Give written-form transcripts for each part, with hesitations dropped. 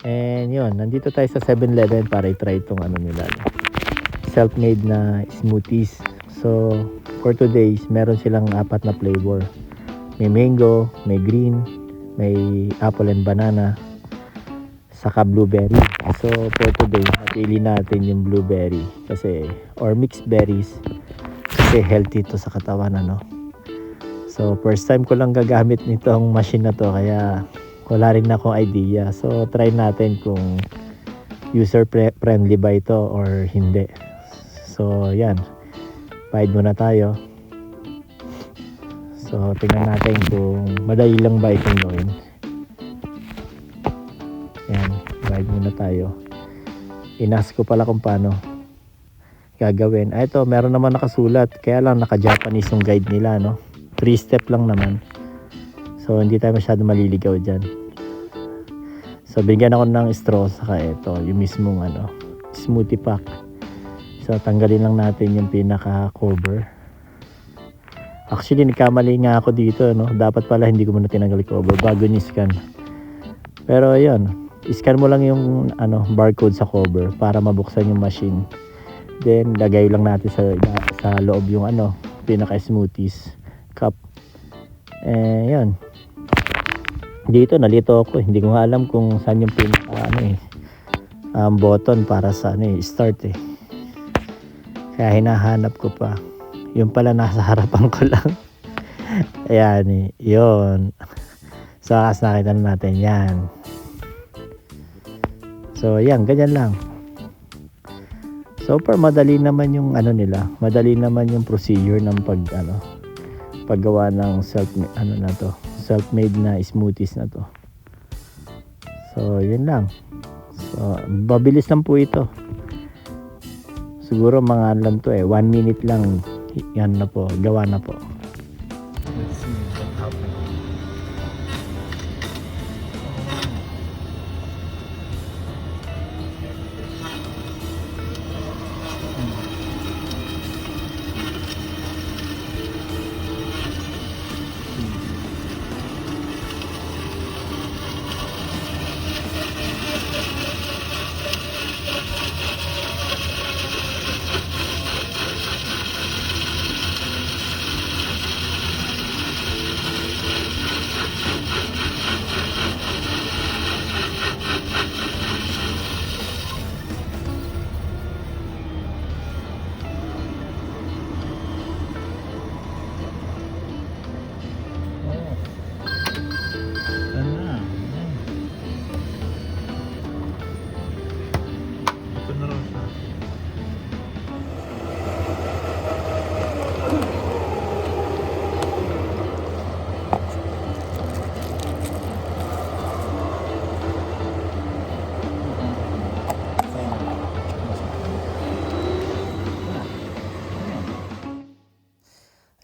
And yun, nandito tayo sa 7-Eleven para i-try itong ano nila, self-made na smoothies. So for today's, meron silang 4 na flavor. May mango, may green, may apple and banana, saka blueberry. So for today, napili natin yung blueberry kasi, or mixed berries, kasi healthy to sa katawan, ano. So first time ko lang gagamit nitong machine na to, kaya wala rin akong idea. So try natin kung user friendly ba ito or hindi. So yan, bayad muna tayo. So tingnan natin kung madali lang ba itong gawin. Yan, bayad muna tayo. Inas ko pala kung paano gagawin. Ito, meron naman nakasulat, kaya lang naka-Japanese yung guide nila, no? 3-step lang naman. So hindi tayo masyado maliligaw dyan. So bigyan ako ng straw, saka ito yung mismong smoothie pack. So tanggalin lang natin yung pinaka cover. Actually nagkamali nga ako dito, no? Dapat pala hindi ko muna tinanggal yung cover bago ni-scan. Pero ayun, i-scan mo lang yung barcode sa cover para mabuksan yung machine. Then lagay lang natin sa loob yung pinaka smoothies cup. Yan. Dito nalito ako, hindi ko nga alam kung saan yung pinaka button para sa start eh. Kaya hinahanap ko pa. Yung pala nasa harapan ko lang. Ayan eh, yun. So akas nakita na natin yan. So yan, ganyan lang. So far madali naman yung nila, madali naman yung procedure ng paggawa ng self-made na smoothies na to. So yun lang. So mabilis lang po ito. Siguro mga 1 minute lang yan na po, gawa na po. Let's see what happens.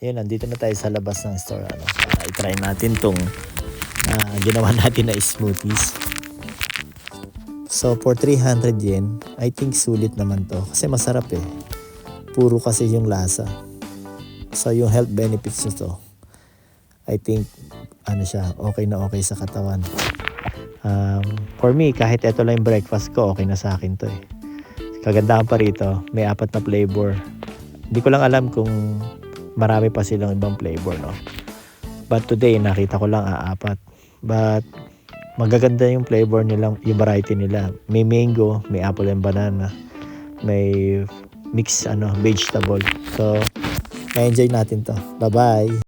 Ayun, nandito na tayo sa labas ng store. Para i-try natin tong ginawa natin na smoothies. So for 300 yen, I think sulit naman to. Kasi masarap eh. Puro kasi yung lasa. So yung health benefits nito, I think siya, okay na okay sa katawan. For me, kahit ito lang yung breakfast ko, okay na sa akin to eh. Kagandahan pa rito, may 4 na flavor. Hindi ko lang alam kung marami pa silang ibang flavor, no? But today, nakita ko lang 4. But magaganda yung flavor nila, yung variety nila. May mango, may apple and banana, may mix vegetable. So, na-enjoy natin to. Bye-bye!